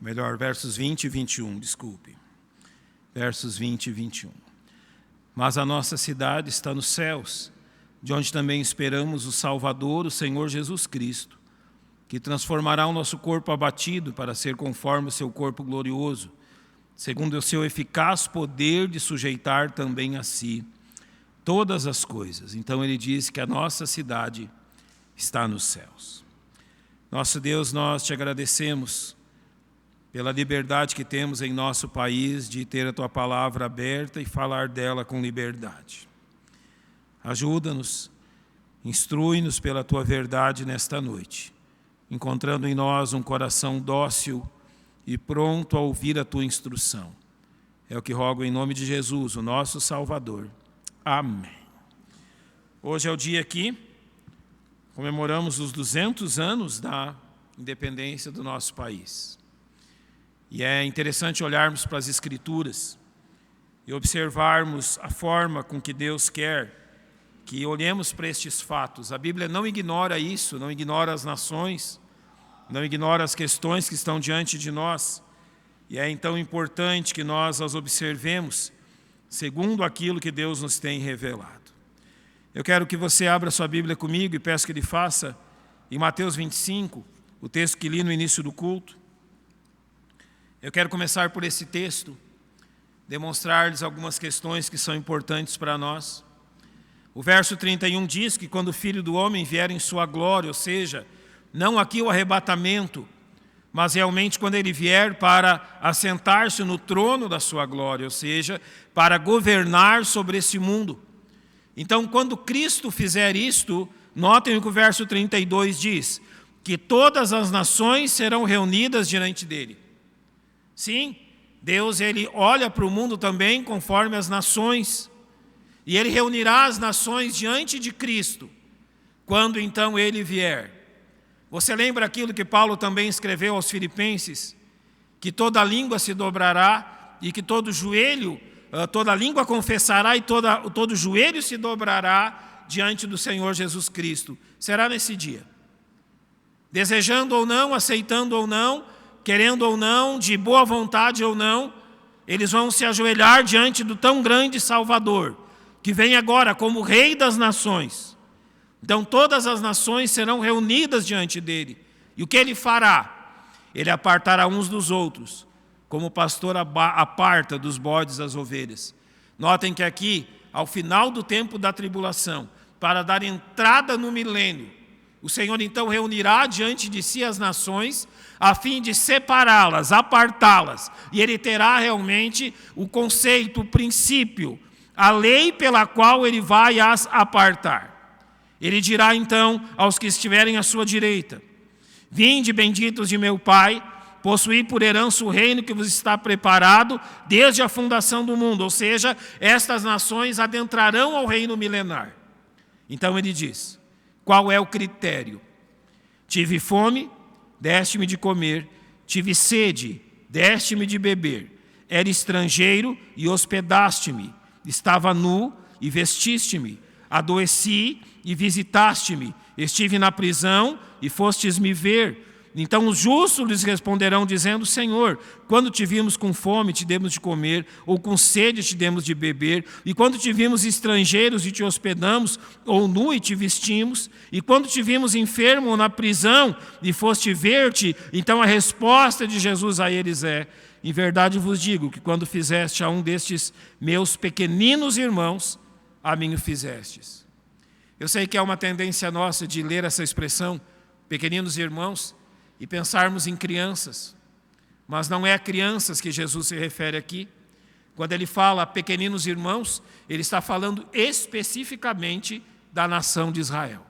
Melhor, versos 20 e 21, desculpe. Versos 20 e 21. Mas a nossa cidade está nos céus, de onde também esperamos o Salvador, o Senhor Jesus Cristo, que transformará o nosso corpo abatido para ser conforme o seu corpo glorioso, segundo o seu eficaz poder de sujeitar também a si todas as coisas. Então ele diz que a nossa cidade está nos céus. Nosso Deus, nós te agradecemos pela liberdade que temos em nosso país de ter a tua palavra aberta e falar dela com liberdade. Ajuda-nos, instrui-nos pela tua verdade nesta noite, encontrando em nós um coração dócil e pronto a ouvir a tua instrução. É o que rogo em nome de Jesus, o nosso Salvador. Amém. Hoje é o dia que comemoramos os 200 anos da independência do nosso país. E é interessante olharmos para as Escrituras e observarmos a forma com que Deus quer que olhemos para estes fatos. A Bíblia não ignora isso, não ignora as nações, não ignora as questões que estão diante de nós. E é então importante que nós as observemos segundo aquilo que Deus nos tem revelado. Eu quero que você abra sua Bíblia comigo e peço que ele faça em Mateus 25, o texto que li no início do culto. Eu quero começar por esse texto, demonstrar-lhes algumas questões que são importantes para nós. O verso 31 diz que quando o Filho do Homem vier em sua glória, ou seja, não aqui o arrebatamento, mas realmente quando ele vier para assentar-se no trono da sua glória, ou seja, para governar sobre esse mundo. Então, quando Cristo fizer isto, notem o que o verso 32 diz, que todas as nações serão reunidas diante dele. Sim, Deus ele olha para o mundo também conforme as nações, e ele reunirá as nações diante de Cristo, quando então ele vier. Você lembra aquilo que Paulo também escreveu aos Filipenses? Que toda língua se dobrará e que todo joelho, toda língua confessará e todo joelho se dobrará diante do Senhor Jesus Cristo. Será nesse dia. Desejando ou não, aceitando ou não, querendo ou não, de boa vontade ou não, eles vão se ajoelhar diante do tão grande Salvador, que vem agora como Rei das nações. Então todas as nações serão reunidas diante dele. E o que ele fará? Ele apartará uns dos outros, como o pastor aparta dos bodes as ovelhas. Notem que aqui, ao final do tempo da tribulação, para dar entrada no milênio, o Senhor então reunirá diante de si as nações, a fim de separá-las, apartá-las. E ele terá realmente o conceito, o princípio, a lei pela qual ele vai as apartar. Ele dirá então aos que estiverem à sua direita: vinde, benditos de meu Pai, possuí por herança o reino que vos está preparado desde a fundação do mundo. Ou seja, estas nações adentrarão ao reino milenar. Então ele diz: qual é o critério? Tive fome, deste-me de comer, tive sede, deste-me de beber, era estrangeiro e hospedaste-me, estava nu e vestiste-me, adoeci e visitaste-me, estive na prisão e fostes me ver. Então os justos lhes responderão dizendo: Senhor, quando te vimos com fome te demos de comer, ou com sede te demos de beber, e quando te vimos estrangeiros e te hospedamos, ou nu e te vestimos, e quando te vimos enfermo ou na prisão e foste ver-te. Então a resposta de Jesus a eles é: em verdade vos digo que quando fizeste a um destes meus pequeninos irmãos, a mim o fizestes. Eu sei que é uma tendência nossa de ler essa expressão, pequeninos irmãos, e pensarmos em crianças, mas não é a crianças que Jesus se refere aqui. Quando ele fala pequeninos irmãos, ele está falando especificamente da nação de Israel.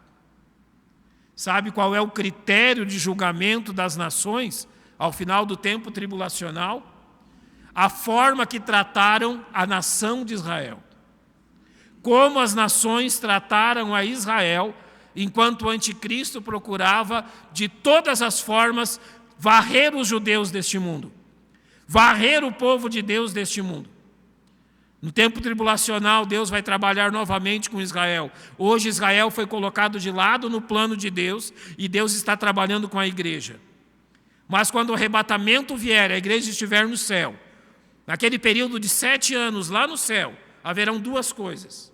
Sabe qual é o critério de julgamento das nações ao final do tempo tribulacional? A forma que trataram a nação de Israel. Como as nações trataram a Israel, enquanto o anticristo procurava, de todas as formas, varrer os judeus deste mundo, varrer o povo de Deus deste mundo. No tempo tribulacional, Deus vai trabalhar novamente com Israel. Hoje Israel foi colocado de lado no plano de Deus, e Deus está trabalhando com a igreja. Mas quando o arrebatamento vier, a igreja estiver no céu, naquele período de 7 anos lá no céu, haverão duas coisas.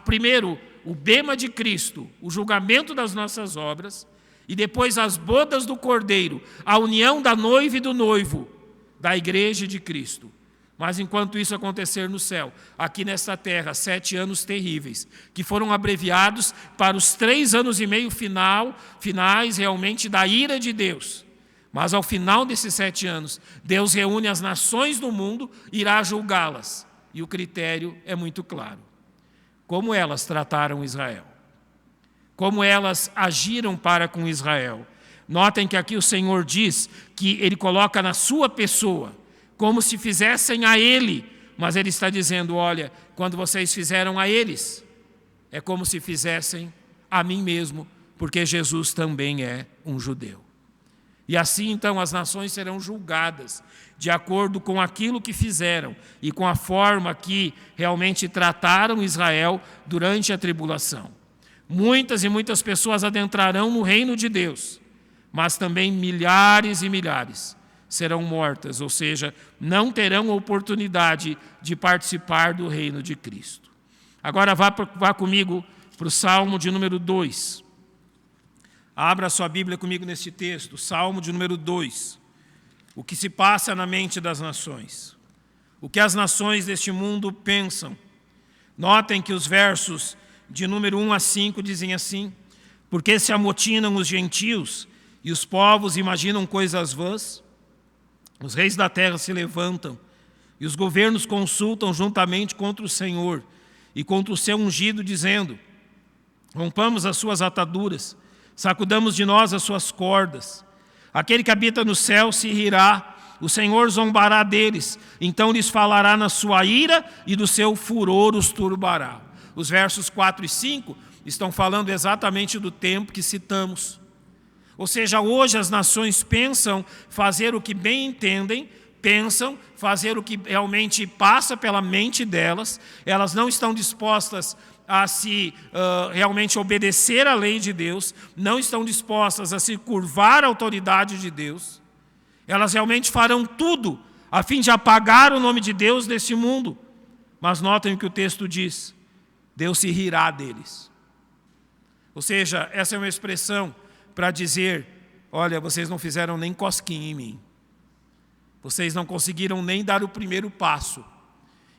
Primeiro, o bema de Cristo, o julgamento das nossas obras, e depois as bodas do Cordeiro, a união da noiva e do noivo, da igreja de Cristo. Mas enquanto isso acontecer no céu, aqui nesta terra, 7 anos terríveis, que foram abreviados para os 3 anos e meio finais realmente da ira de Deus. Mas ao final desses 7 anos, Deus reúne as nações do mundo e irá julgá-las. E o critério é muito claro. Como elas trataram Israel. Como elas agiram para com Israel. Notem que aqui o Senhor diz que Ele coloca na sua pessoa, como se fizessem a Ele. Mas Ele está dizendo, olha, quando vocês fizeram a eles, é como se fizessem a mim mesmo, porque Jesus também é um judeu. E assim, então, as nações serão julgadas de acordo com aquilo que fizeram e com a forma que realmente trataram Israel durante a tribulação. Muitas e muitas pessoas adentrarão no reino de Deus, mas também milhares e milhares serão mortas, ou seja, não terão oportunidade de participar do reino de Cristo. Agora vá comigo para o Salmo de número 2. Abra sua Bíblia comigo neste texto, Salmo de número 2. O que se passa na mente das nações. O que as nações deste mundo pensam. Notem que os versos de número 1 a 5 dizem assim: porque se amotinam os gentios e os povos imaginam coisas vãs, os reis da terra se levantam e os governos consultam juntamente contra o Senhor e contra o seu ungido, dizendo: rompamos as suas ataduras, sacudamos de nós as suas cordas. Aquele que habita no céu se rirá, o Senhor zombará deles, então lhes falará na sua ira e do seu furor os turbará. Os versos 4 e 5 estão falando exatamente do tempo que citamos. Ou seja, hoje as nações pensam fazer o que bem entendem, pensam fazer o que realmente passa pela mente delas, elas não estão dispostas a se realmente obedecer à lei de Deus, não estão dispostas a se curvar à autoridade de Deus. Elas realmente farão tudo a fim de apagar o nome de Deus desse mundo. Mas notem o que o texto diz: Deus se rirá deles. Ou seja, essa é uma expressão para dizer: olha, vocês não fizeram nem cosquinha em mim. Vocês não conseguiram nem dar o primeiro passo.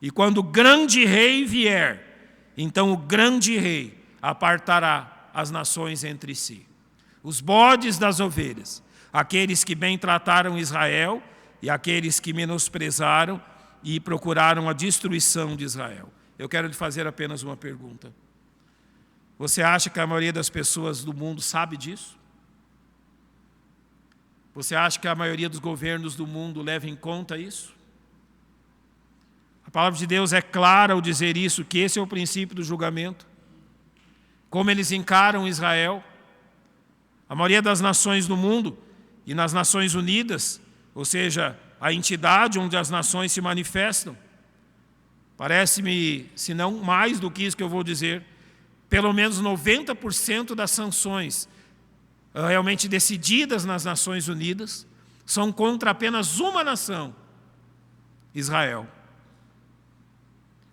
E quando o grande rei vier, então o grande rei apartará as nações entre si. Os bodes das ovelhas, aqueles que bem trataram Israel e aqueles que menosprezaram e procuraram a destruição de Israel. Eu quero lhe fazer apenas uma pergunta. Você acha que a maioria das pessoas do mundo sabe disso? Você acha que a maioria dos governos do mundo leva em conta isso? A palavra de Deus é clara ao dizer isso, que esse é o princípio do julgamento. Como eles encaram Israel. A maioria das nações do mundo e nas Nações Unidas, ou seja, a entidade onde as nações se manifestam, parece-me, se não mais do que isso que eu vou dizer, pelo menos 90% das sanções realmente decididas nas Nações Unidas são contra apenas uma nação, Israel.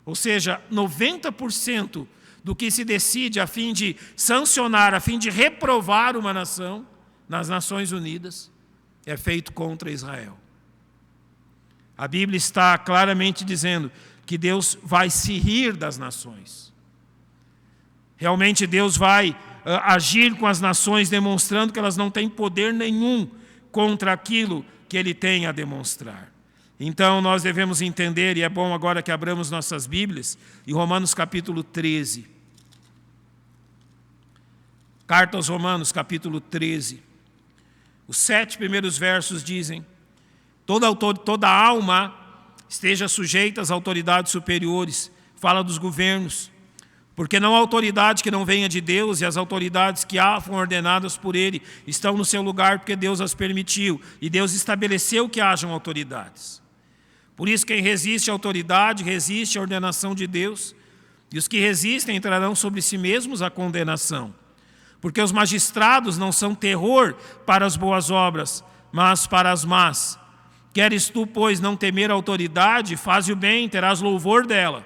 Ou seja, 90% do que se decide a fim de sancionar, a fim de reprovar uma nação nas Nações Unidas, é feito contra Israel. A Bíblia está claramente dizendo que Deus vai se rir das nações. Realmente Deus vai agir com as nações, demonstrando que elas não têm poder nenhum contra aquilo que Ele tem a demonstrar. Então nós devemos entender, e é bom agora que abramos nossas Bíblias, em Romanos capítulo 13. Carta aos Romanos capítulo 13. Os 7 primeiros versos dizem: toda alma esteja sujeita às autoridades superiores. Fala dos governos. Porque não há autoridade que não venha de Deus, e as autoridades que foram ordenadas por Ele estão no seu lugar porque Deus as permitiu. E Deus estabeleceu que hajam autoridades. Por isso, quem resiste à autoridade, resiste à ordenação de Deus. E os que resistem entrarão sobre si mesmos a condenação. Porque os magistrados não são terror para as boas obras, mas para as más. Queres tu, pois, não temer a autoridade? Faze o bem, terás louvor dela,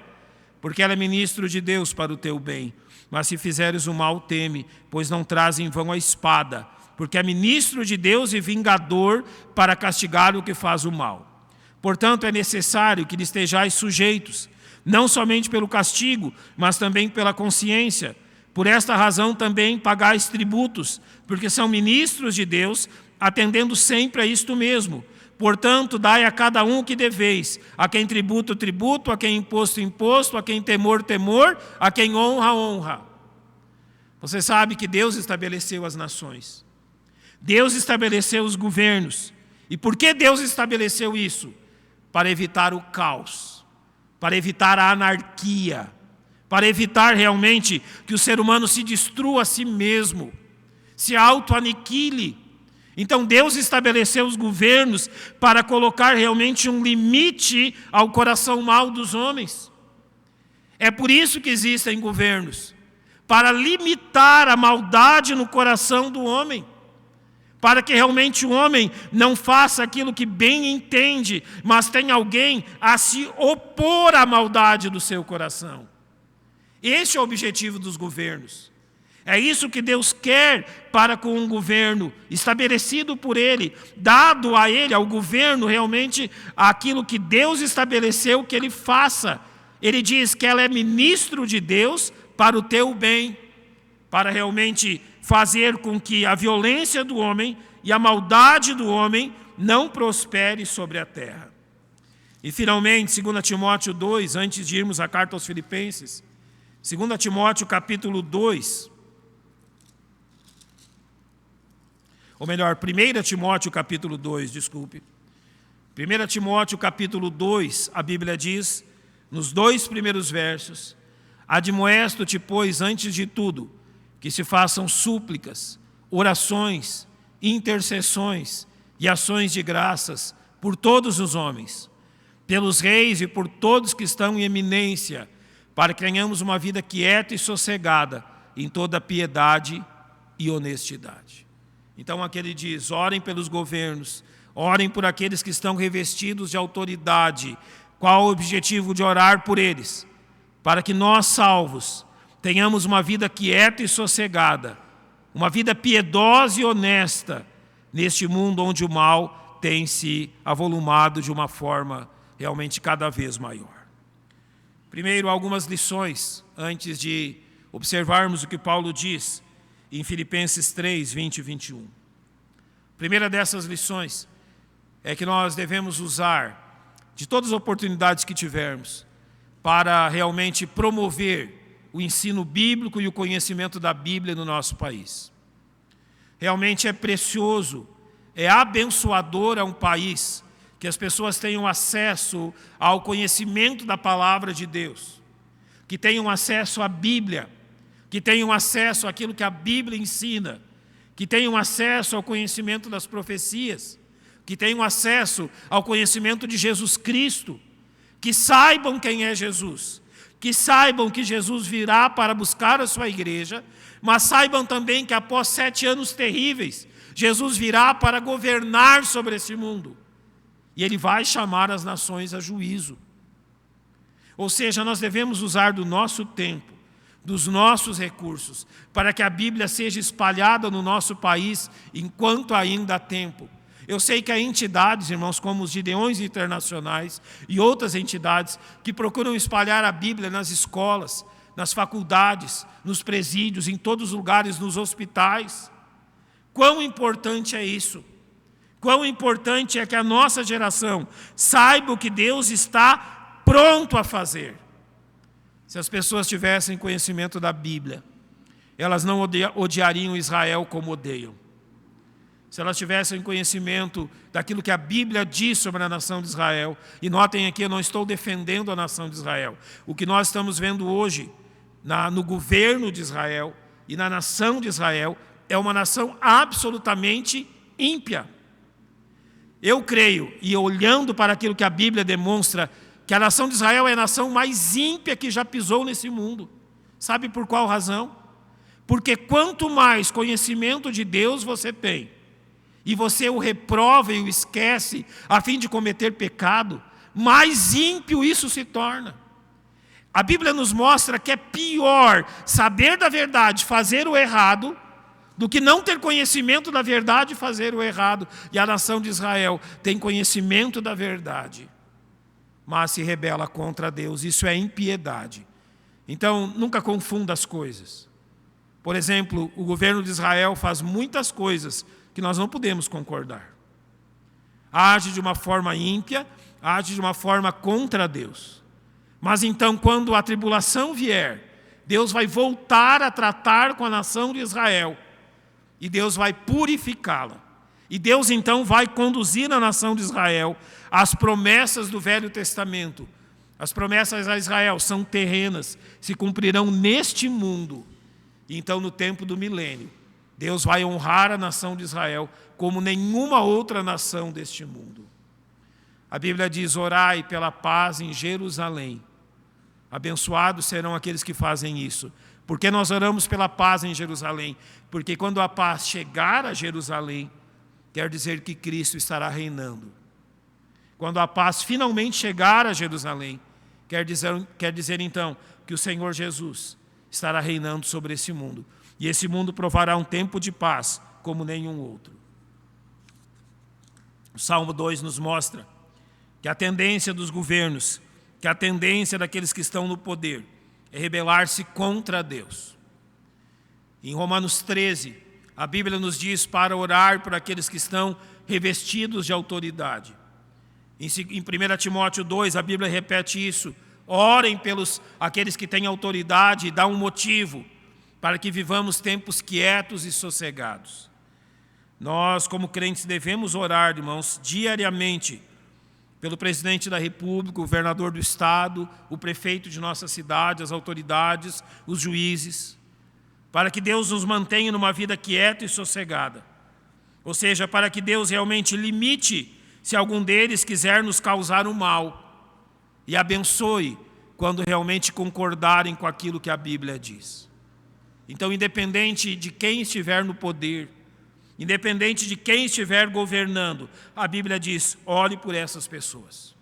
porque ela é ministro de Deus para o teu bem. Mas se fizeres o mal, teme, pois não traz em vão a espada, porque é ministro de Deus e vingador para castigar o que faz o mal. Portanto, é necessário que lhe estejais sujeitos, não somente pelo castigo, mas também pela consciência. Por esta razão também pagais tributos, porque são ministros de Deus, atendendo sempre a isto mesmo. Portanto, dai a cada um o que deveis, a quem tributo, tributo, a quem imposto, imposto, a quem temor, temor, a quem honra, honra. Você sabe que Deus estabeleceu as nações. Deus estabeleceu os governos. E por que Deus estabeleceu isso? Para evitar o caos, para evitar a anarquia, para evitar realmente que o ser humano se destrua a si mesmo, se auto-aniquile. Então Deus estabeleceu os governos para colocar realmente um limite ao coração mau dos homens. É por isso que existem governos, para limitar a maldade no coração do homem, para que realmente o homem não faça aquilo que bem entende, mas tem alguém a se opor à maldade do seu coração. Esse é o objetivo dos governos. É isso que Deus quer para com um governo estabelecido por Ele, dado a Ele, ao governo, realmente aquilo que Deus estabeleceu que Ele faça. Ele diz que ela é ministro de Deus para o teu bem, para realmente fazer com que a violência do homem e a maldade do homem não prospere sobre a terra. E finalmente, 2 Timóteo 2, antes de irmos à carta aos Filipenses, 2 Timóteo capítulo 2, ou melhor, 1 Timóteo capítulo 2, desculpe. 1 Timóteo capítulo 2, a Bíblia diz, nos 2 primeiros versos, admoesto-te, pois, antes de tudo, que se façam súplicas, orações, intercessões e ações de graças por todos os homens, pelos reis e por todos que estão em eminência, para que tenhamos uma vida quieta e sossegada, em toda piedade e honestidade. Então aqui ele diz, orem pelos governos, orem por aqueles que estão revestidos de autoridade. Qual o objetivo de orar por eles? Para que nós, salvos, tenhamos uma vida quieta e sossegada, uma vida piedosa e honesta, neste mundo onde o mal tem se avolumado de uma forma realmente cada vez maior. Primeiro, algumas lições, antes de observarmos o que Paulo diz em Filipenses 3, 20 e 21. A primeira dessas lições é que nós devemos usar de todas as oportunidades que tivermos para realmente promover o ensino bíblico e o conhecimento da Bíblia no nosso país. Realmente é precioso, é abençoador a um país que as pessoas tenham acesso ao conhecimento da palavra de Deus, que tenham acesso à Bíblia, que tenham acesso àquilo que a Bíblia ensina, que tenham acesso ao conhecimento das profecias, que tenham acesso ao conhecimento de Jesus Cristo, que saibam quem é Jesus, que saibam que Jesus virá para buscar a sua igreja, mas saibam também que após 7 anos terríveis, Jesus virá para governar sobre esse mundo. E Ele vai chamar as nações a juízo. Ou seja, nós devemos usar do nosso tempo, dos nossos recursos, para que a Bíblia seja espalhada no nosso país enquanto ainda há tempo. Eu sei que há entidades, irmãos, como os Gideões Internacionais e outras entidades que procuram espalhar a Bíblia nas escolas, nas faculdades, nos presídios, em todos os lugares, nos hospitais. Quão importante é isso? Quão importante é que a nossa geração saiba o que Deus está pronto a fazer. Se as pessoas tivessem conhecimento da Bíblia, elas não odiariam Israel como odeiam. Se elas tivessem conhecimento daquilo que a Bíblia diz sobre a nação de Israel, e notem aqui, eu não estou defendendo a nação de Israel. O que nós estamos vendo hoje no governo de Israel e na nação de Israel é uma nação absolutamente ímpia. Eu creio, e olhando para aquilo que a Bíblia demonstra, que a nação de Israel é a nação mais ímpia que já pisou nesse mundo. Sabe por qual razão? Porque quanto mais conhecimento de Deus você tem, e você o reprova e o esquece a fim de cometer pecado, mais ímpio isso se torna. A Bíblia nos mostra que é pior saber da verdade, fazer o errado, do que não ter conhecimento da verdade e fazer o errado. E a nação de Israel tem conhecimento da verdade, mas se rebela contra Deus. Isso é impiedade. Então, nunca confunda as coisas. Por exemplo, o governo de Israel faz muitas coisas que nós não podemos concordar. Age de uma forma ímpia, age de uma forma contra Deus. Mas então, quando a tribulação vier, Deus vai voltar a tratar com a nação de Israel. E Deus vai purificá-la. E Deus então vai conduzir a nação de Israel às promessas do Velho Testamento. As promessas a Israel são terrenas, se cumprirão neste mundo. E então, no tempo do milênio, Deus vai honrar a nação de Israel como nenhuma outra nação deste mundo. A Bíblia diz: orai pela paz em Jerusalém. Abençoados serão aqueles que fazem isso. Por que nós oramos pela paz em Jerusalém? Porque quando a paz chegar a Jerusalém, quer dizer que Cristo estará reinando. Quando a paz finalmente chegar a Jerusalém, quer dizer então que o Senhor Jesus estará reinando sobre esse mundo. E esse mundo provará um tempo de paz como nenhum outro. O Salmo 2 nos mostra que a tendência dos governos, que a tendência daqueles que estão no poder, é rebelar-se contra Deus. Em Romanos 13, a Bíblia nos diz para orar por aqueles que estão revestidos de autoridade. Em 1 Timóteo 2, a Bíblia repete isso: orem pelos aqueles que têm autoridade e dá um motivo para que vivamos tempos quietos e sossegados. Nós, como crentes, devemos orar, irmãos, diariamente, pelo presidente da República, o governador do estado, o prefeito de nossa cidade, as autoridades, os juízes, para que Deus nos mantenha numa vida quieta e sossegada. Ou seja, para que Deus realmente limite se algum deles quiser nos causar um mal e abençoe quando realmente concordarem com aquilo que a Bíblia diz. Então, independente de quem estiver no poder, independente de quem estiver governando, a Bíblia diz: ore por essas pessoas.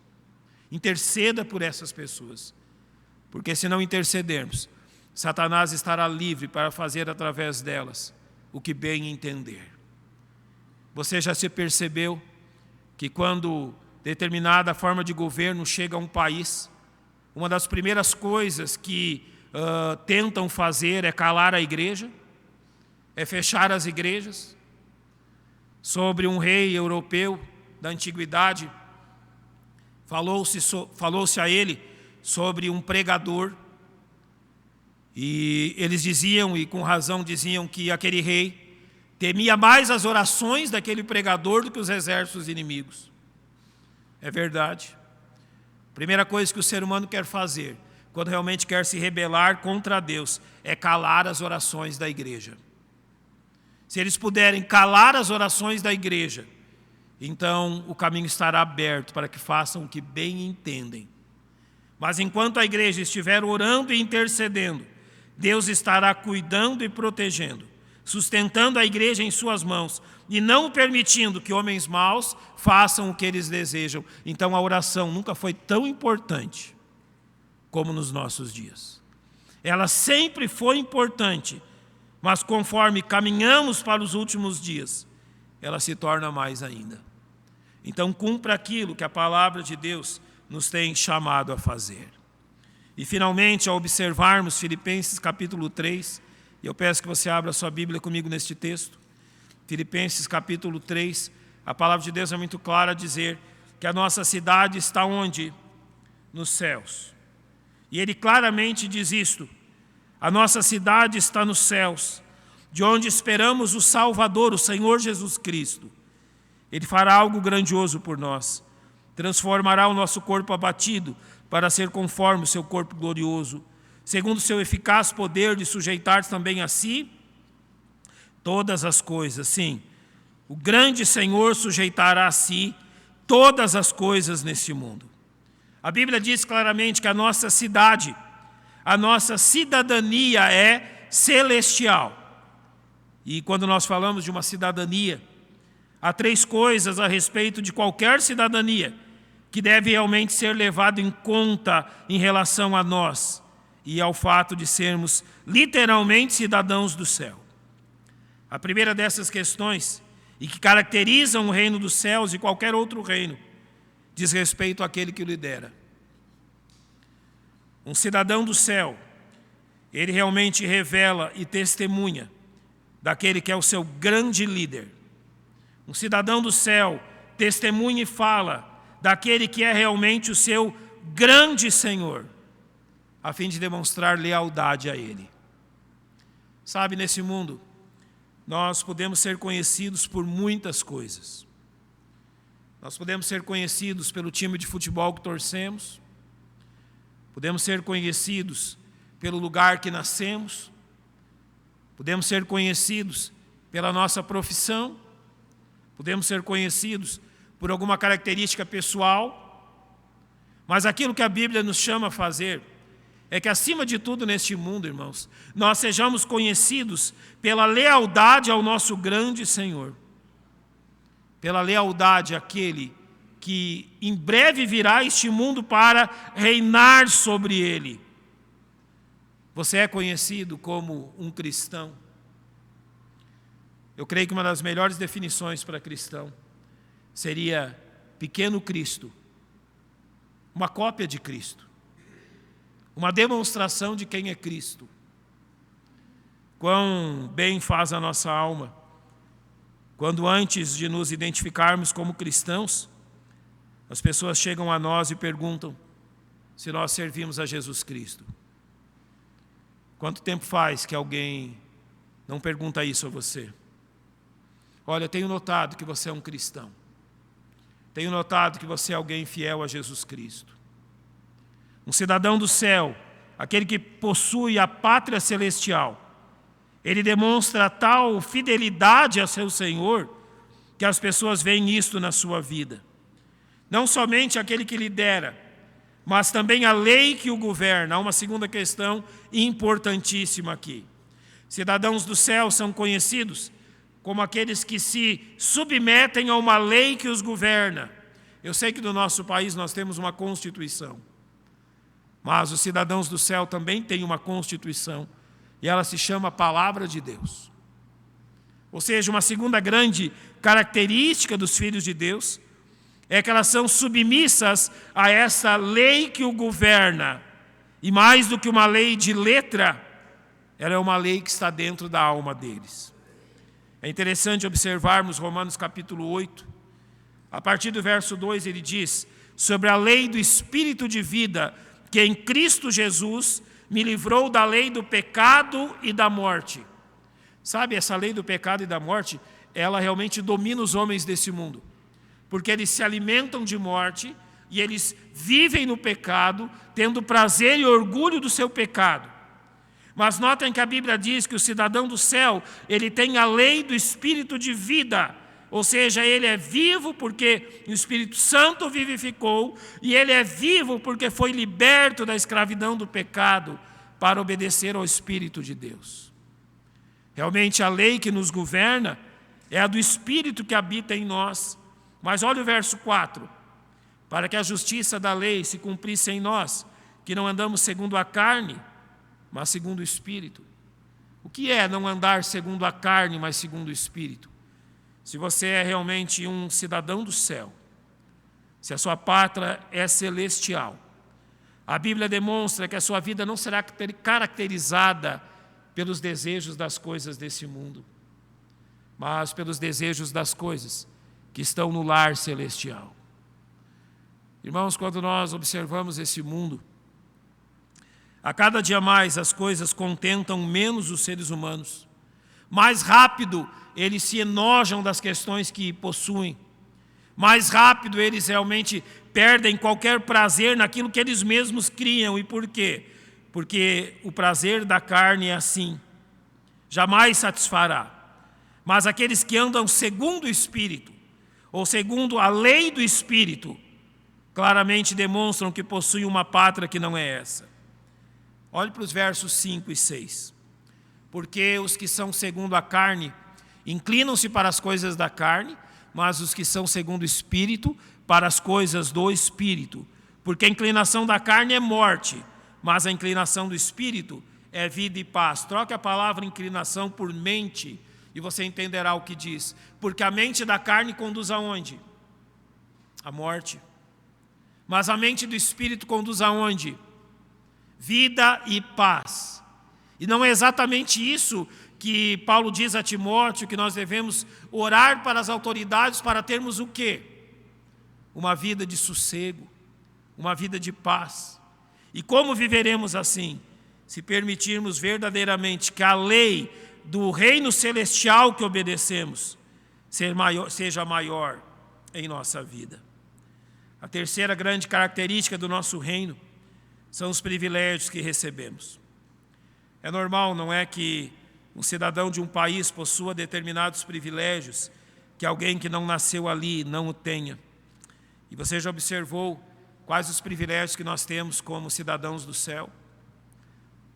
Interceda por essas pessoas. Porque se não intercedermos, Satanás estará livre para fazer através delas o que bem entender. Você já se percebeu que quando determinada forma de governo chega a um país, uma das primeiras coisas que tentam fazer é calar a igreja, é fechar as igrejas? Sobre um rei europeu da antiguidade, falou-se a ele sobre um pregador, e eles diziam, e com razão diziam, que aquele rei temia mais as orações daquele pregador do que os exércitos inimigos. É verdade. A primeira coisa que o ser humano quer fazer, quando realmente quer se rebelar contra Deus, é calar as orações da igreja. Se eles puderem calar as orações da igreja, então o caminho estará aberto para que façam o que bem entendem. Mas enquanto a igreja estiver orando e intercedendo, Deus estará cuidando e protegendo, sustentando a igreja em suas mãos e não permitindo que homens maus façam o que eles desejam. Então a oração nunca foi tão importante como nos nossos dias. Ela sempre foi importante, mas conforme caminhamos para os últimos dias, ela se torna mais ainda. Então cumpra aquilo que a palavra de Deus nos tem chamado a fazer. E finalmente, ao observarmos Filipenses capítulo 3, e eu peço que você abra a sua Bíblia comigo neste texto, Filipenses capítulo 3, a palavra de Deus é muito clara a dizer que a nossa cidade está onde? Nos céus. E ele claramente diz isto: a nossa cidade está nos céus, de onde esperamos o Salvador, o Senhor Jesus Cristo. Ele fará algo grandioso por nós. Transformará o nosso corpo abatido para ser conforme o seu corpo glorioso, segundo o seu eficaz poder de sujeitar também a si todas as coisas. Sim, o grande Senhor sujeitará a si todas as coisas neste mundo. A Bíblia diz claramente que a nossa cidade, a nossa cidadania é celestial. E quando nós falamos de uma cidadania, há 3 coisas a respeito de qualquer cidadania que deve realmente ser levado em conta em relação a nós e ao fato de sermos literalmente cidadãos do céu. A primeira dessas questões, e que caracterizam o reino dos céus e qualquer outro reino, diz respeito àquele que o lidera. Um cidadão do céu, ele realmente revela e testemunha daquele que é o seu grande líder. Um cidadão do céu testemunha e fala daquele que é realmente o seu grande Senhor, a fim de demonstrar lealdade a Ele. Sabe, nesse mundo, nós podemos ser conhecidos por muitas coisas. Nós podemos ser conhecidos pelo time de futebol que torcemos, podemos ser conhecidos pelo lugar que nascemos, podemos ser conhecidos pela nossa profissão, podemos ser conhecidos por alguma característica pessoal, mas aquilo que a Bíblia nos chama a fazer é que, acima de tudo neste mundo, irmãos, nós sejamos conhecidos pela lealdade ao nosso grande Senhor, pela lealdade àquele que em breve virá a este mundo para reinar sobre ele. Você é conhecido como um cristão? Eu creio que uma das melhores definições para cristão seria pequeno Cristo, uma cópia de Cristo, uma demonstração de quem é Cristo. Quão bem faz a nossa alma quando, antes de nos identificarmos como cristãos, as pessoas chegam a nós e perguntam se nós servimos a Jesus Cristo. Quanto tempo faz que alguém não pergunta isso a você? Olha, tenho notado que você é um cristão. Tenho notado que você é alguém fiel a Jesus Cristo. Um cidadão do céu, aquele que possui a pátria celestial, ele demonstra tal fidelidade a seu Senhor que as pessoas veem isto na sua vida. Não somente aquele que lidera, mas também a lei que o governa. Há uma segunda questão importantíssima aqui. Cidadãos do céu são conhecidos como aqueles que se submetem a uma lei que os governa. Eu sei que no nosso país nós temos uma Constituição, mas os cidadãos do céu também têm uma Constituição, e ela se chama Palavra de Deus. Ou seja, uma segunda grande característica dos filhos de Deus é que elas são submissas a essa lei que o governa. E mais do que uma lei de letra, ela é uma lei que está dentro da alma deles. É interessante observarmos Romanos capítulo 8. A partir do verso 2 ele diz: sobre a lei do Espírito de vida, que em Cristo Jesus me livrou da lei do pecado e da morte. Sabe, essa lei do pecado e da morte, ela realmente domina os homens desse mundo, porque eles se alimentam de morte e eles vivem no pecado, tendo prazer e orgulho do seu pecado. Mas notem que a Bíblia diz que o cidadão do céu, ele tem a lei do Espírito de vida, ou seja, ele é vivo porque o Espírito Santo vivificou, e ele é vivo porque foi liberto da escravidão do pecado para obedecer ao Espírito de Deus. Realmente a lei que nos governa é a do Espírito que habita em nós. Mas olha o verso 4. Para que a justiça da lei se cumprisse em nós, que não andamos segundo a carne, mas segundo o Espírito. O que é não andar segundo a carne, mas segundo o Espírito? Se você é realmente um cidadão do céu, se a sua pátria é celestial, a Bíblia demonstra que a sua vida não será caracterizada pelos desejos das coisas desse mundo, mas pelos desejos das coisas que estão no lar celestial. Irmãos, quando nós observamos esse mundo, a cada dia mais as coisas contentam menos os seres humanos. Mais rápido eles se enojam das questões que possuem. Mais rápido eles realmente perdem qualquer prazer naquilo que eles mesmos criam. E por quê? Porque o prazer da carne é assim, jamais satisfará. Mas aqueles que andam segundo o Espírito, ou segundo a lei do Espírito, claramente demonstram que possuem uma pátria que não é essa. Olhe para os versos 5 e 6. Porque os que são segundo a carne inclinam-se para as coisas da carne, mas os que são segundo o Espírito, para as coisas do Espírito. Porque a inclinação da carne é morte, mas a inclinação do Espírito é vida e paz. Troque a palavra inclinação por mente e você entenderá o que diz. Porque a mente da carne conduz aonde? A morte. Mas a mente do Espírito conduz aonde? Vida e paz. E não é exatamente isso que Paulo diz a Timóteo, que nós devemos orar para as autoridades para termos o quê? Uma vida de sossego, uma vida de paz. E como viveremos assim? Se permitirmos verdadeiramente que a lei do reino celestial que obedecemos seja maior em nossa vida. A terceira grande característica do nosso reino são os privilégios que recebemos. É normal, não é, que um cidadão de um país possua determinados privilégios que alguém que não nasceu ali não o tenha. E você já observou quais os privilégios que nós temos como cidadãos do céu?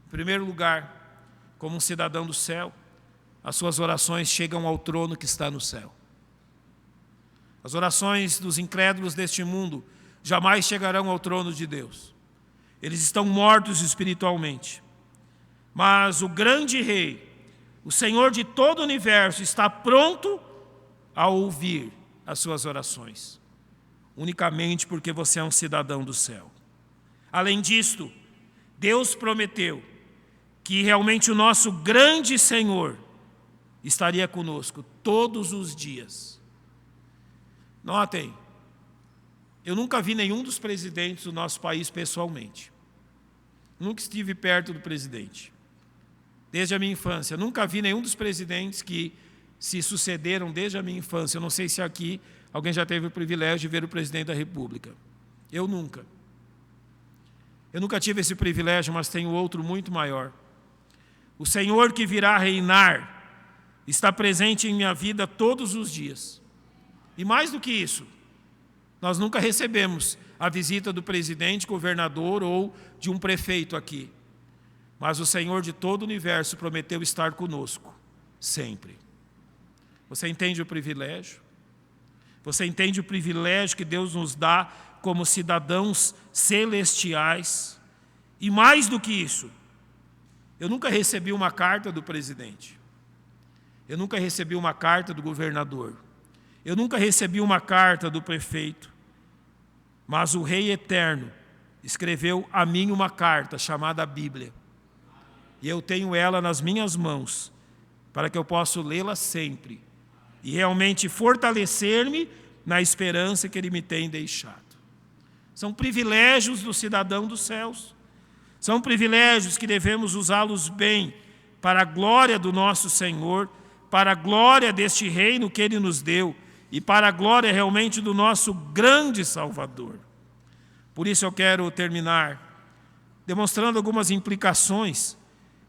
Em primeiro lugar, como um cidadão do céu, as suas orações chegam ao trono que está no céu. As orações dos incrédulos deste mundo jamais chegarão ao trono de Deus. Eles estão mortos espiritualmente. Mas o grande Rei, o Senhor de todo o universo, está pronto a ouvir as suas orações, unicamente porque você é um cidadão do céu. Além disto, Deus prometeu que realmente o nosso grande Senhor estaria conosco todos os dias. Notem, eu nunca vi nenhum dos presidentes do nosso país pessoalmente. Nunca estive perto do presidente. Desde a minha infância, nunca vi nenhum dos presidentes que se sucederam desde a minha infância. Eu não sei se aqui alguém já teve o privilégio de ver o presidente da República. Eu nunca. Eu nunca tive esse privilégio, mas tenho outro muito maior. O Senhor que virá reinar está presente em minha vida todos os dias. E mais do que isso, nós nunca recebemos a visita do presidente, governador ou de um prefeito aqui. Mas o Senhor de todo o universo prometeu estar conosco, sempre. Você entende o privilégio? Você entende o privilégio que Deus nos dá como cidadãos celestiais? E mais do que isso, eu nunca recebi uma carta do presidente. Eu nunca recebi uma carta do governador. Eu nunca recebi uma carta do prefeito. Mas o Rei Eterno escreveu a mim uma carta chamada Bíblia. E eu tenho ela nas minhas mãos, para que eu possa lê-la sempre e realmente fortalecer-me na esperança que Ele me tem deixado. São privilégios do cidadão dos céus. São privilégios que devemos usá-los bem para a glória do nosso Senhor, para a glória deste reino que Ele nos deu e para a glória realmente do nosso grande Salvador. Por isso eu quero terminar demonstrando algumas implicações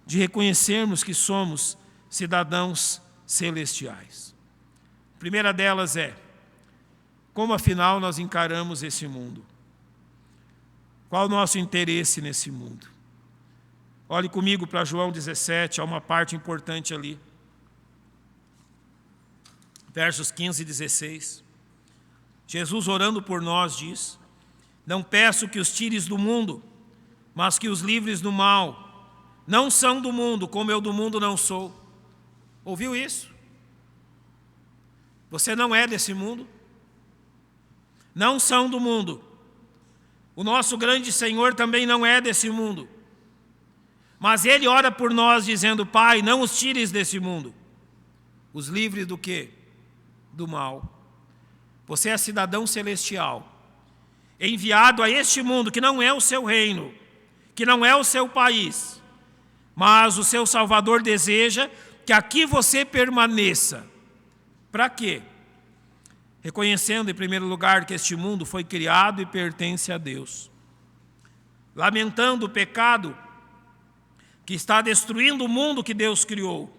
de reconhecermos que somos cidadãos celestiais. A primeira delas é, como afinal nós encaramos esse mundo? Qual o nosso interesse nesse mundo? Olhe comigo para João 17, há uma parte importante ali. Versos 15 e 16. Jesus, orando por nós, diz: não peço que os tires do mundo, mas que os livres do mal. Não são do mundo, como eu do mundo não sou. Ouviu isso? Você não é desse mundo. Não são do mundo. O nosso grande Senhor também não é desse mundo. Mas Ele ora por nós dizendo: Pai, não os tires desse mundo. Os livres do quê? Do mal. Você é cidadão celestial, enviado a este mundo que não é o seu reino, que não é o seu país, mas o seu Salvador deseja que aqui você permaneça. Para quê? Reconhecendo em primeiro lugar que este mundo foi criado e pertence a Deus. Lamentando o pecado que está destruindo o mundo que Deus criou.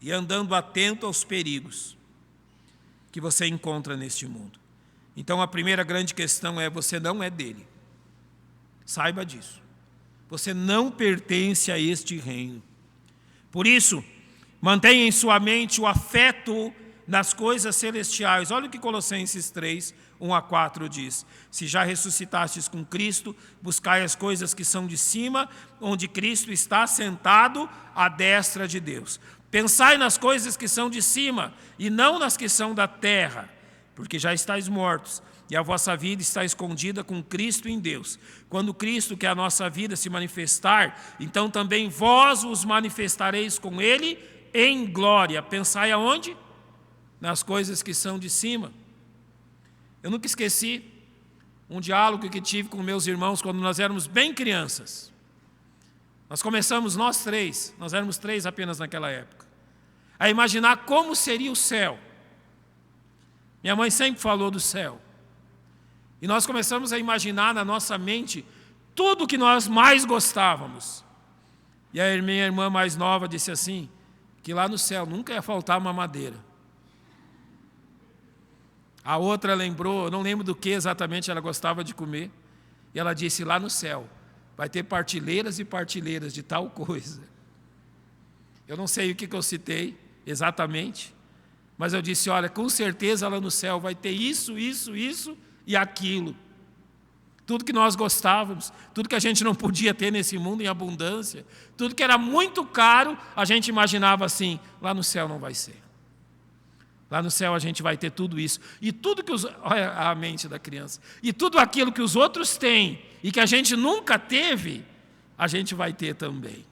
E andando atento aos perigos que você encontra neste mundo. Então a primeira grande questão é: você não é dele. Saiba disso. Você não pertence a este reino. Por isso, mantenha em sua mente o afeto nas coisas celestiais. Olha o que Colossenses 3, 1-4 diz. Se já ressuscitastes com Cristo, buscai as coisas que são de cima, onde Cristo está sentado à destra de Deus. Pensai nas coisas que são de cima, e não nas que são da terra, porque já estáis mortos, e a vossa vida está escondida com Cristo em Deus. Quando Cristo, que é a nossa vida, se manifestar, então também vós os manifestareis com Ele em glória. Pensai aonde? Nas coisas que são de cima. Eu nunca esqueci um diálogo que tive com meus irmãos quando nós éramos bem crianças. Nós começamos, nós éramos 3 apenas naquela época, a imaginar como seria o céu. Minha mãe sempre falou do céu. E nós começamos a imaginar na nossa mente tudo o que nós mais gostávamos. E a minha irmã mais nova disse assim, que lá no céu nunca ia faltar uma madeira. A outra lembrou, eu não lembro do que exatamente ela gostava de comer, e ela disse, lá no céu vai ter partilheiras e partilheiras de tal coisa. Eu não sei o que eu citei exatamente, mas eu disse, olha, com certeza lá no céu vai ter isso, isso, isso e aquilo. Tudo que nós gostávamos, tudo que a gente não podia ter nesse mundo em abundância, tudo que era muito caro, a gente imaginava assim, lá no céu não vai ser. Lá no céu a gente vai ter tudo isso. E tudo que olha a mente da criança. E tudo aquilo que os outros têm e que a gente nunca teve, a gente vai ter também.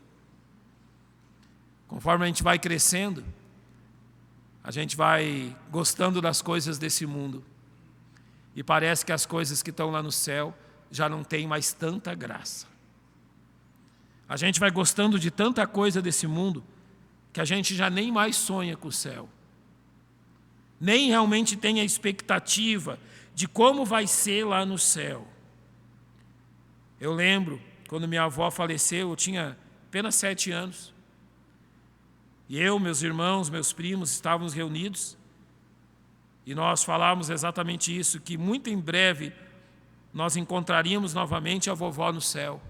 Conforme a gente vai crescendo, a gente vai gostando das coisas desse mundo. E parece que as coisas que estão lá no céu já não têm mais tanta graça. A gente vai gostando de tanta coisa desse mundo que a gente já nem mais sonha com o céu. Nem realmente tem a expectativa de como vai ser lá no céu. Eu lembro, quando minha avó faleceu, eu tinha apenas 7 anos. E eu, meus irmãos, meus primos, estávamos reunidos. E nós falávamos exatamente isso, que muito em breve nós encontraríamos novamente a vovó no céu.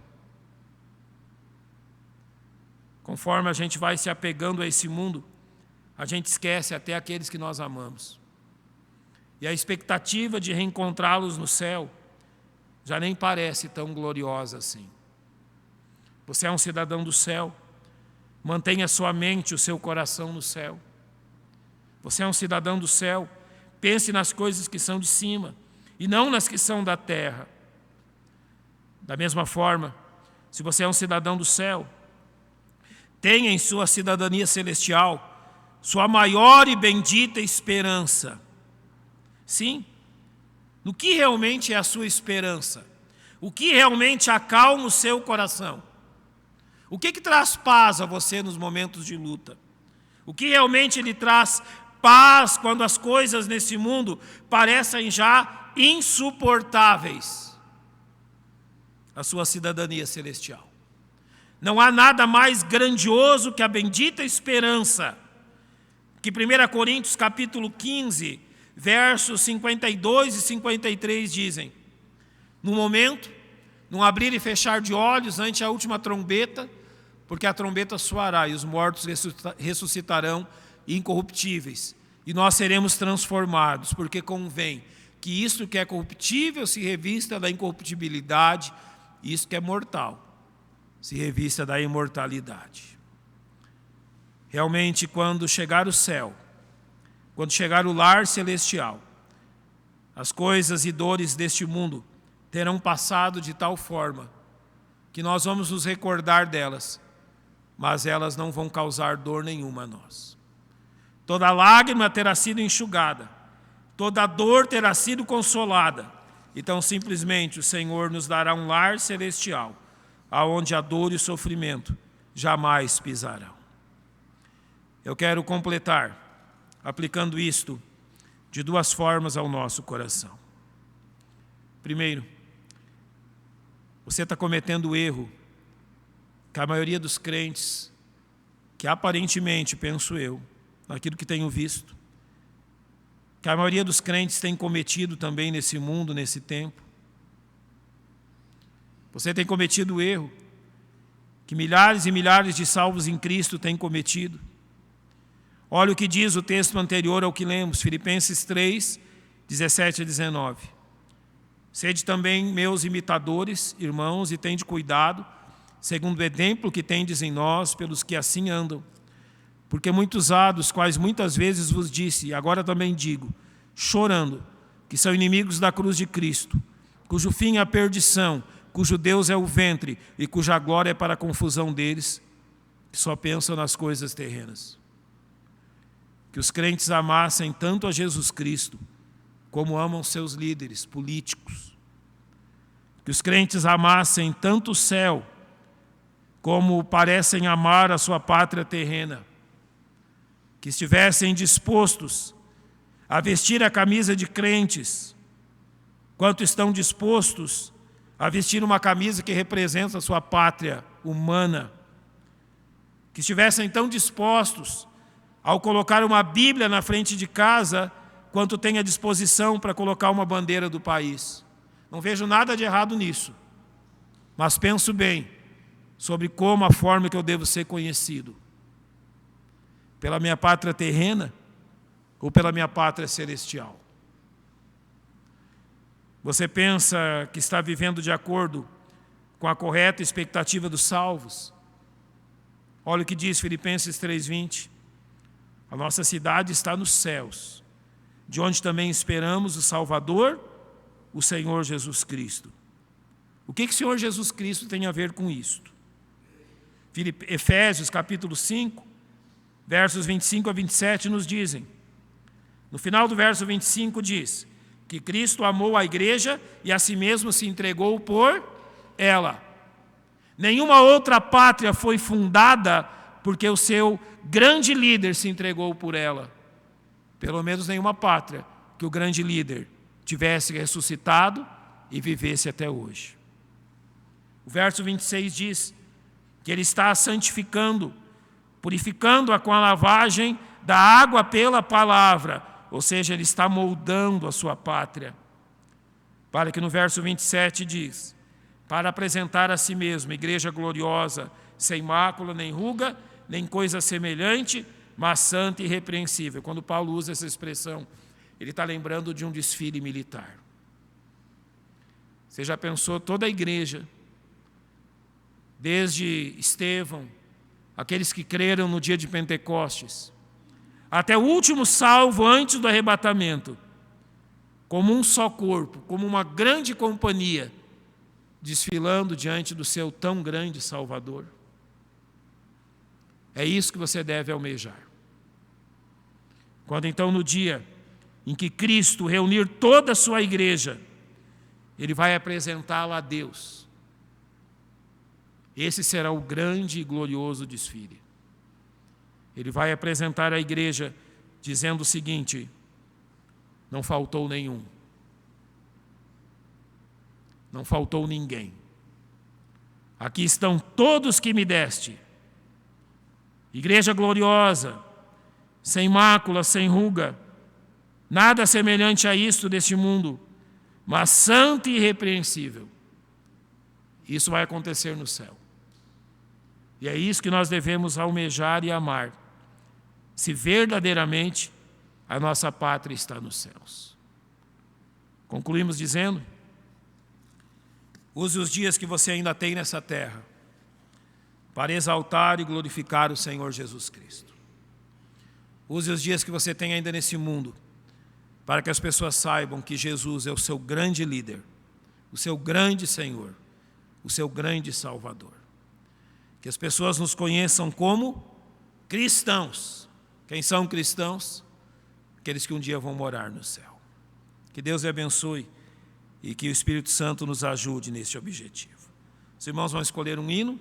Conforme a gente vai se apegando a esse mundo, a gente esquece até aqueles que nós amamos. E a expectativa de reencontrá-los no céu já nem parece tão gloriosa assim. Você é um cidadão do céu, mantenha sua mente, o seu coração no céu. Você é um cidadão do céu, pense nas coisas que são de cima e não nas que são da terra. Da mesma forma, se você é um cidadão do céu, tenha em sua cidadania celestial sua maior e bendita esperança. Sim, no que realmente é a sua esperança? O que realmente acalma o seu coração? O que traz paz a você nos momentos de luta? O que realmente lhe traz paz quando as coisas nesse mundo parecem já insuportáveis? A sua cidadania celestial. Não há nada mais grandioso que a bendita esperança que 1 Coríntios capítulo 15, versos 52 e 53 dizem: no momento, num abrir e fechar de olhos ante a última trombeta, porque a trombeta soará e os mortos ressuscitarão incorruptíveis, e nós seremos transformados, porque convém que isto que é corruptível se revista da incorruptibilidade, e isto que é mortal se revista da imortalidade. Realmente, quando chegar o céu, quando chegar o lar celestial, as coisas e dores deste mundo terão passado de tal forma que nós vamos nos recordar delas, mas elas não vão causar dor nenhuma a nós. Toda lágrima terá sido enxugada, toda dor terá sido consolada. Então, simplesmente, o Senhor nos dará um lar celestial, aonde a dor e o sofrimento jamais pisarão. Eu quero completar, aplicando isto de 2 formas ao nosso coração. Primeiro, você está cometendo o erro que a maioria dos crentes, que aparentemente, penso eu, naquilo que tenho visto, que a maioria dos crentes tem cometido também nesse mundo, nesse tempo. Você tem cometido o erro que milhares e milhares de salvos em Cristo têm cometido. Olha o que diz o texto anterior ao que lemos, Filipenses 3, 17 a 19. Sede também meus imitadores, irmãos, e tende cuidado, segundo o exemplo que tendes em nós, pelos que assim andam. Porque muitos há, dos quais muitas vezes vos disse, e agora também digo, chorando, que são inimigos da cruz de Cristo, cujo fim é a perdição, cujo Deus é o ventre e cuja glória é para a confusão deles, que só pensam nas coisas terrenas. Que os crentes amassem tanto a Jesus Cristo, como amam seus líderes políticos. Que os crentes amassem tanto o céu, como parecem amar a sua pátria terrena. Que estivessem dispostos a vestir a camisa de crentes, quanto estão dispostos a vestir uma camisa que representa a sua pátria humana. Que estivessem tão dispostos, ao colocar uma Bíblia na frente de casa, quanto tem a disposição para colocar uma bandeira do país. Não vejo nada de errado nisso, mas penso bem sobre como a forma que eu devo ser conhecido. Pela minha pátria terrena ou pela minha pátria celestial? Você pensa que está vivendo de acordo com a correta expectativa dos salvos? Olha o que diz Filipenses 3:20. A nossa cidade está nos céus, de onde também esperamos o Salvador, o Senhor Jesus Cristo. O que o Senhor Jesus Cristo tem a ver com isto? Efésios capítulo 5, versos 25 a 27 nos dizem. No final do verso 25 diz que Cristo amou a igreja e a si mesmo se entregou por ela. Nenhuma outra pátria foi fundada porque o seu grande líder se entregou por ela. Pelo menos nenhuma pátria que o grande líder tivesse ressuscitado e vivesse até hoje. O verso 26 diz que ele está santificando, purificando-a com a lavagem da água pela palavra, ou seja, ele está moldando a sua pátria. Para que no verso 27 diz, para apresentar a si mesmo, igreja gloriosa, sem mácula, nem ruga, nem coisa semelhante, mas santa e irrepreensível. Quando Paulo usa essa expressão, ele está lembrando de um desfile militar. Você já pensou toda a igreja, desde Estevão, aqueles que creram no dia de Pentecostes, até o último salvo antes do arrebatamento, como um só corpo, como uma grande companhia, desfilando diante do seu tão grande Salvador? É isso que você deve almejar. Quando então no dia em que Cristo reunir toda a sua igreja, Ele vai apresentá-la a Deus. Esse será o grande e glorioso desfile. Ele vai apresentar a igreja dizendo o seguinte: não faltou nenhum. Não faltou ninguém. Aqui estão todos que me deste. Igreja gloriosa, sem mácula, sem ruga, nada semelhante a isto deste mundo, mas santa e irrepreensível. Isso vai acontecer no céu. E é isso que nós devemos almejar e amar, se verdadeiramente a nossa pátria está nos céus. Concluímos dizendo: use os dias que você ainda tem nessa terra para exaltar e glorificar o Senhor Jesus Cristo. Use os dias que você tem ainda nesse mundo para que as pessoas saibam que Jesus é o seu grande líder, o seu grande Senhor, o seu grande Salvador. Que as pessoas nos conheçam como cristãos. Quem são cristãos? Aqueles que um dia vão morar no céu. Que Deus lhe abençoe e que o Espírito Santo nos ajude neste objetivo. Os irmãos vão escolher um hino,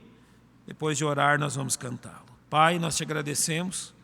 depois de orar nós vamos cantá-lo. Pai, nós te agradecemos